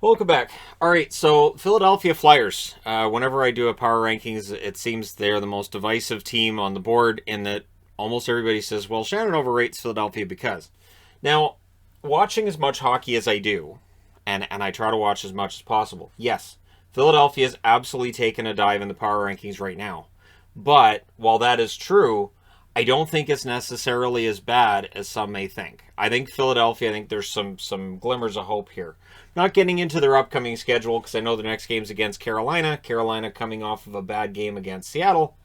Welcome back. All right, so Philadelphia Flyers. Whenever I do a power rankings, it seems they're the most divisive team on the board in that almost everybody says, well, Shannon overrates Philadelphia because. Now, watching as much hockey as I do, and I try to watch as much as possible, yes, Philadelphia is absolutely taking a dive in the power rankings right now. But while that is true, I don't think it's necessarily as bad as some may think. I think Philadelphia, I think there's some glimmers of hope here. Not getting into their upcoming schedule because I know the next game's against Carolina. Carolina coming off of a bad game against Seattle.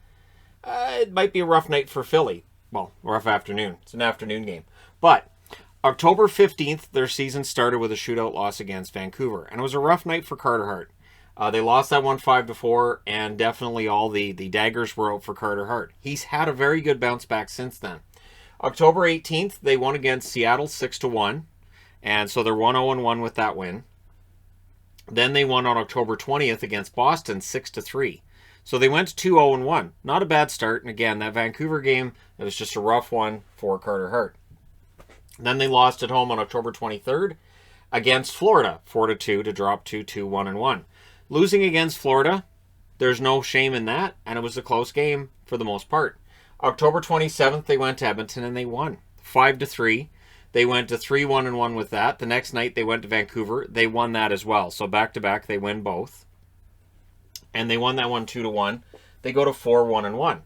It might be a rough night for Philly. Well, rough afternoon. It's an afternoon game. But October 15th, their season started with a shootout loss against Vancouver. And it was a rough night for Carter Hart. They lost that one 5-4, and definitely all the daggers were out for Carter Hart. He's had a very good bounce back since then. October 18th, they won against Seattle 6-1, and so they're 1-0-1 with that win. Then they won on October 20th against Boston 6-3. So they went to 2-0-1. Not a bad start, and again, that Vancouver game, it was just a rough one for Carter Hart. Then they lost at home on October 23rd against Florida 4-2 to drop to 2-1-1. Losing against Florida, there's no shame in that, and it was a close game for the most part. October 27th, they went to Edmonton and they won 5-3. They went to 3-1-1 with that. The next night, they went to Vancouver. They won that as well. So back-to-back, they win both. And they won that one 2-1. They go to 4-1-1.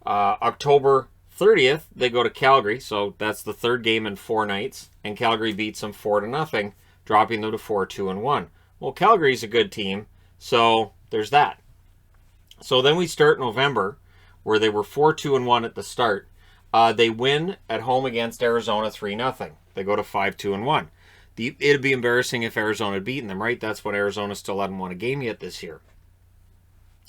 October 30th, they go to Calgary. So that's the third game in 4 nights. And Calgary beats them 4-0, dropping them to 4-2-1. Well, Calgary's a good team, so there's that. So then we start November, where they were 4-2-1 at the start. They win at home against Arizona 3-0. They go to 5-2-1. It'd be embarrassing if Arizona had beaten them, right? That's when Arizona still hadn't won a game yet this year.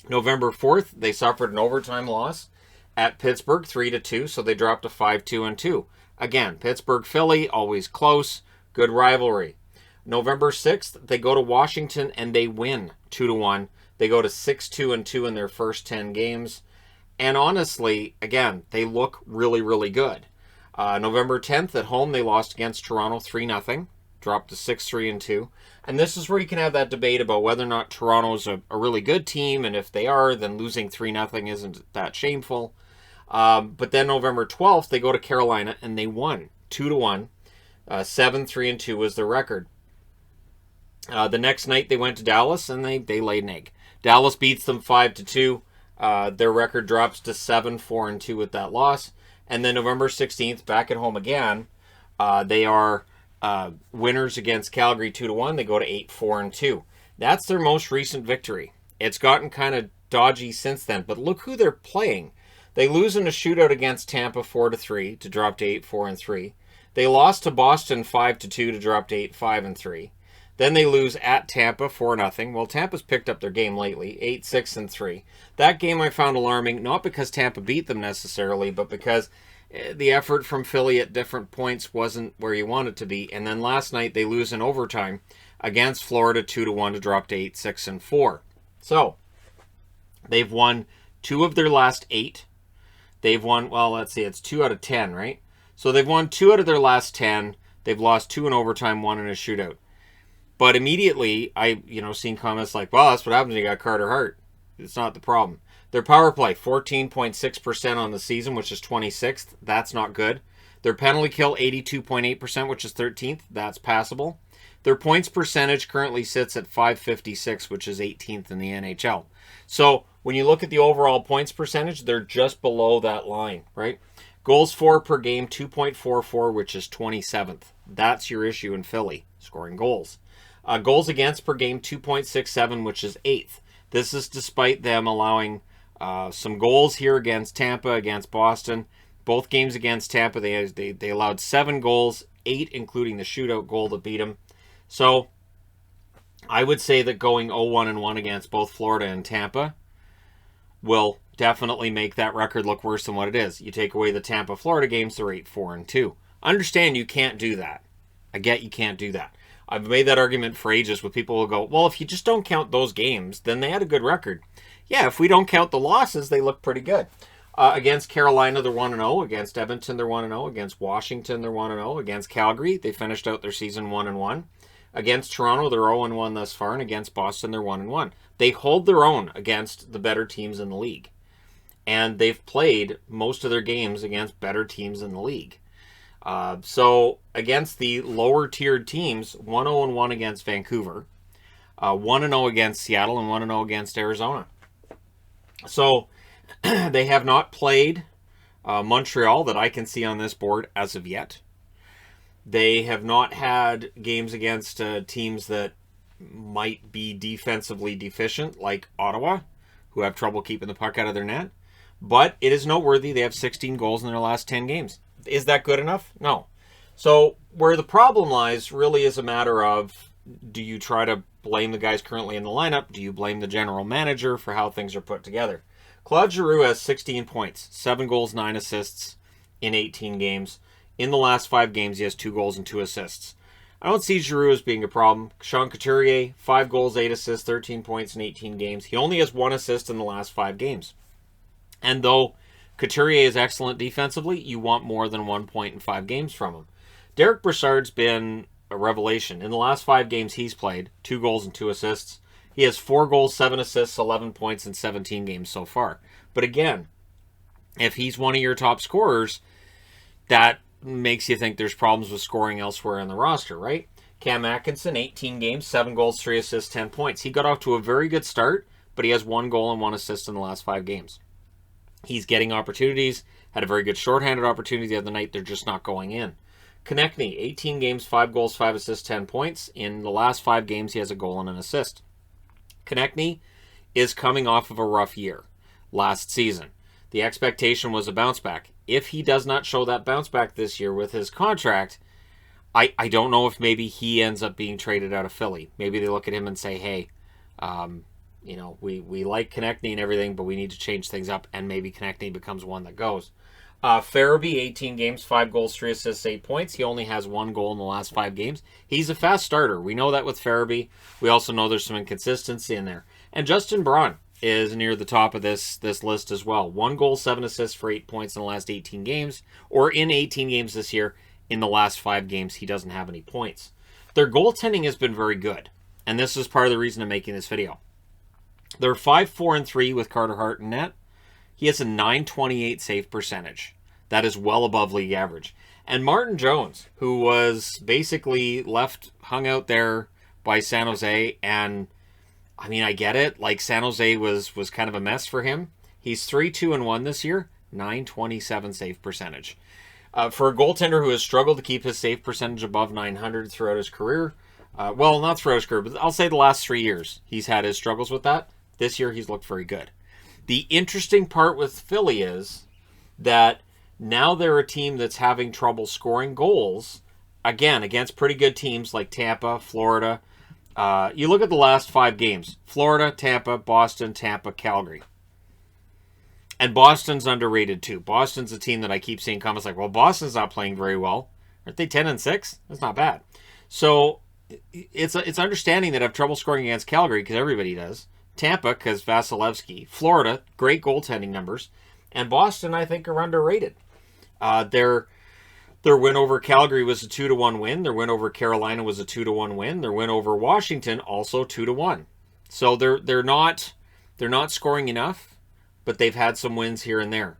November 4th, they suffered an overtime loss at Pittsburgh 3-2, so they dropped to 5-2-2. Again, Pittsburgh-Philly, always close, good rivalry. November 6th, they go to Washington and they win 2-1. They go to 6-2-2 in their first 10 games. And honestly, again, they look really, really good. November 10th, at home, they lost against Toronto 3-0, dropped to 6-3-2. And this is where you can have that debate about whether or not Toronto's a really good team, and if they are, then losing 3-0 isn't that shameful. But then November 12th, they go to Carolina and they won 2-1. 7-3-2 was their record. The next night they went to Dallas and they laid an egg. Dallas beats them 5-2. Their record drops to 7-4-2 with that loss. And then November 16th, back at home again, they are winners against Calgary 2-1. They go to 8-4-2. That's their most recent victory. It's gotten kind of dodgy since then, but look who they're playing. They lose in a shootout against Tampa 4-3 to drop to 8-4-3. They lost to Boston 5-2 to drop to 8-5-3. Then they lose at Tampa 4-0. Well, Tampa's picked up their game lately, 8-6-3. That game I found alarming, not because Tampa beat them necessarily, but because the effort from Philly at different points wasn't where you want it to be. And then last night they lose in overtime against Florida 2-1 to drop to 8-6-4. So they've won 2 of their last 8. They've won, well, let's see, it's 2 out of 10, right? So they've won 2 out of their last 10. They've lost 2 in overtime, 1 in a shootout. But immediately, seen comments like, well, that's what happens when you got Carter Hart. It's not the problem. Their power play, 14.6% on the season, which is 26th. That's not good. Their penalty kill, 82.8%, which is 13th. That's passable. Their points percentage currently sits at .556, which is 18th in the NHL. So when you look at the overall points percentage, they're just below that line, right? Goals for per game, 2.44, which is 27th. That's your issue in Philly, scoring goals. Goals against per game, 2.67, which is 8th. This is despite them allowing some goals here against Tampa, against Boston. Both games against Tampa, they allowed 7 goals, 8 including the shootout goal that beat them. So I would say that going 0-1-1 against both Florida and Tampa will definitely make that record look worse than what it is. You take away the Tampa-Florida games, they're 8-4-2. Understand you can't do that. I get you can't do that. I've made that argument for ages with people who go, well, if you just don't count those games, then they had a good record. Yeah, if we don't count the losses, they look pretty good. Against Carolina, they're 1-0. Against Edmonton, they're 1-0. Against Washington, they're 1-0. Against Calgary, they finished out their season 1-1. Against Toronto, they're 0-1 thus far, and against Boston, they're 1-1. They hold their own against the better teams in the league. And they've played most of their games against better teams in the league. So against the lower tiered teams, 1-0-1 against Vancouver, 1-0 against Seattle, and 1-0 against Arizona. So they have not played Montreal that I can see on this board as of yet. They have not had games against teams that might be defensively deficient, like Ottawa, who have trouble keeping the puck out of their net. But it is noteworthy they have 16 goals in their last 10 games. Is that good enough? No. So where the problem lies really is a matter of, do you try to blame the guys currently in the lineup? Do you blame the general manager for how things are put together? Claude Giroux has 16 points, 7 goals, 9 assists in 18 games. In the last 5 games, he has 2 goals and 2 assists. I don't see Giroux as being a problem. Sean Couturier, 5 goals, 8 assists, 13 points in 18 games. He only has 1 assist in the last 5 games. And though Couturier is excellent defensively, you want more than 1 point in 5 games from him. Derek Brassard's been a revelation. In the last 5 games he's played, 2 goals and 2 assists. He has 4 goals, 7 assists, 11 points in 17 games so far. But again, if he's one of your top scorers, that makes you think there's problems with scoring elsewhere in the roster, right? Cam Atkinson, 18 games, 7 goals, 3 assists, 10 points. He got off to a very good start, but he has 1 goal and 1 assist in the last 5 games. He's getting opportunities, had a very good shorthanded opportunity the other night. They're just not going in. Konechny, 18 games, 5 goals, 5 assists, 10 points. In the last 5 games, he has a goal and an assist. Konechny is coming off of a rough year last season. The expectation was a bounce back. If he does not show that bounce back this year with his contract, I don't know if maybe he ends up being traded out of Philly. Maybe they look at him and say, hey, we like Konechny and everything, but we need to change things up, and maybe Konechny becomes one that goes. Farabee, 18 games, 5 goals, 3 assists, 8 points. He only has 1 goal in the last 5 games. He's a fast starter. We know that with Farabee. We also know there's some inconsistency in there. And Justin Braun is near the top of this list as well. 1 goal, 7 assists for 8 points in the last 18 games, or in 18 games this year. In the last 5 games, he doesn't have any points. Their goaltending has been very good, and this is part of the reason I'm making this video. They're 5-4-3 with Carter Hart in net. He has a .928 save percentage. That is well above league average. And Martin Jones, who was basically hung out there by San Jose, and I mean, I get it. Like, San Jose was kind of a mess for him. He's 3-2-1 this year, .927 save percentage. For a goaltender who has struggled to keep his save percentage above .900 throughout his career, well, not throughout his career, but I'll say the last 3 years, he's had his struggles with that. This year, he's looked very good. The interesting part with Philly is that now they're a team that's having trouble scoring goals, again, against pretty good teams like Tampa, Florida. You look at the last 5 games. Florida, Tampa, Boston, Tampa, Calgary. And Boston's underrated too. Boston's a team that I keep seeing comments like, well, Boston's not playing very well. Aren't they 10-6? That's not bad. So it's understanding that I have trouble scoring against Calgary because everybody does. Tampa, because Vasilevsky. Florida, great goaltending numbers. And Boston, I think, are underrated. Their win over Calgary was a 2-1 win. Their win over Carolina was a 2-1 win. Their win over Washington also 2-1. So they're not scoring enough, but they've had some wins here and there.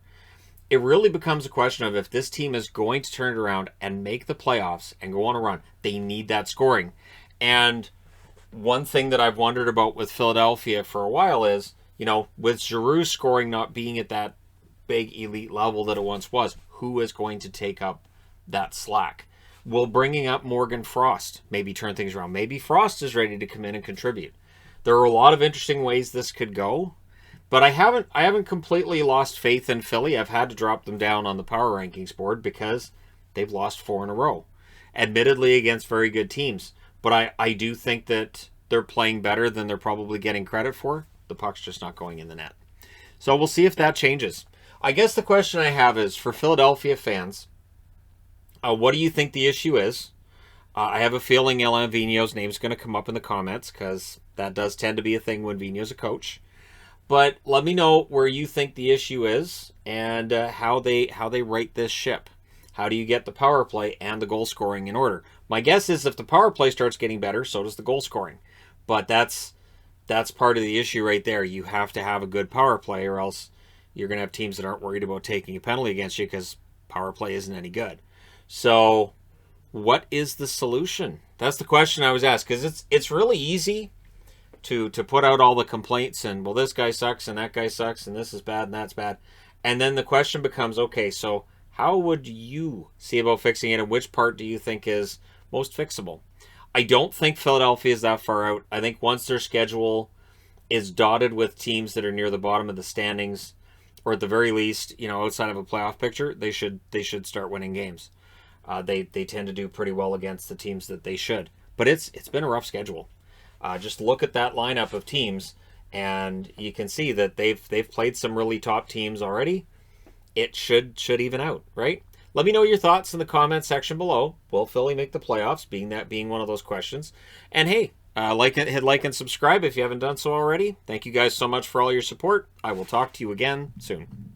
It really becomes a question of if this team is going to turn it around and make the playoffs and go on a run, they need that scoring. And one thing that I've wondered about with Philadelphia for a while is, with Giroux scoring not being at that big elite level that it once was, who is going to take up that slack? Will bringing up Morgan Frost maybe turn things around? Maybe Frost is ready to come in and contribute. There are a lot of interesting ways this could go, but I haven't completely lost faith in Philly. I've had to drop them down on the power rankings board because they've lost 4 in a row, admittedly against very good teams. But I do think that they're playing better than they're probably getting credit for. The puck's just not going in the net. So we'll see if that changes. I guess the question I have is, for Philadelphia fans, what do you think the issue is? I have a feeling Alain Vigneault's name is going to come up in the comments because that does tend to be a thing when Vigneault's a coach. But let me know where you think the issue is and how they right this ship. How do you get the power play and the goal scoring in order? My guess is if the power play starts getting better, so does the goal scoring. But that's part of the issue right there. You have to have a good power play, or else you're going to have teams that aren't worried about taking a penalty against you because power play isn't any good. So what is the solution? That's the question I was asked, because it's really easy to put out all the complaints and, well, this guy sucks and that guy sucks and this is bad and that's bad. And then the question becomes, okay, so how would you see about fixing it, and which part do you think is most fixable? I don't think Philadelphia is that far out. I think once their schedule is dotted with teams that are near the bottom of the standings, or at the very least, outside of a playoff picture, they should start winning games. They tend to do pretty well against the teams that they should. But it's been a rough schedule. Just look at that lineup of teams, and you can see that they've played some really top teams already. It should even out, right? Let me know your thoughts in the comment section below. Will Philly make the playoffs? Being one of those questions. And hey, hit like and subscribe if you haven't done so already. Thank you guys so much for all your support. I will talk to you again soon.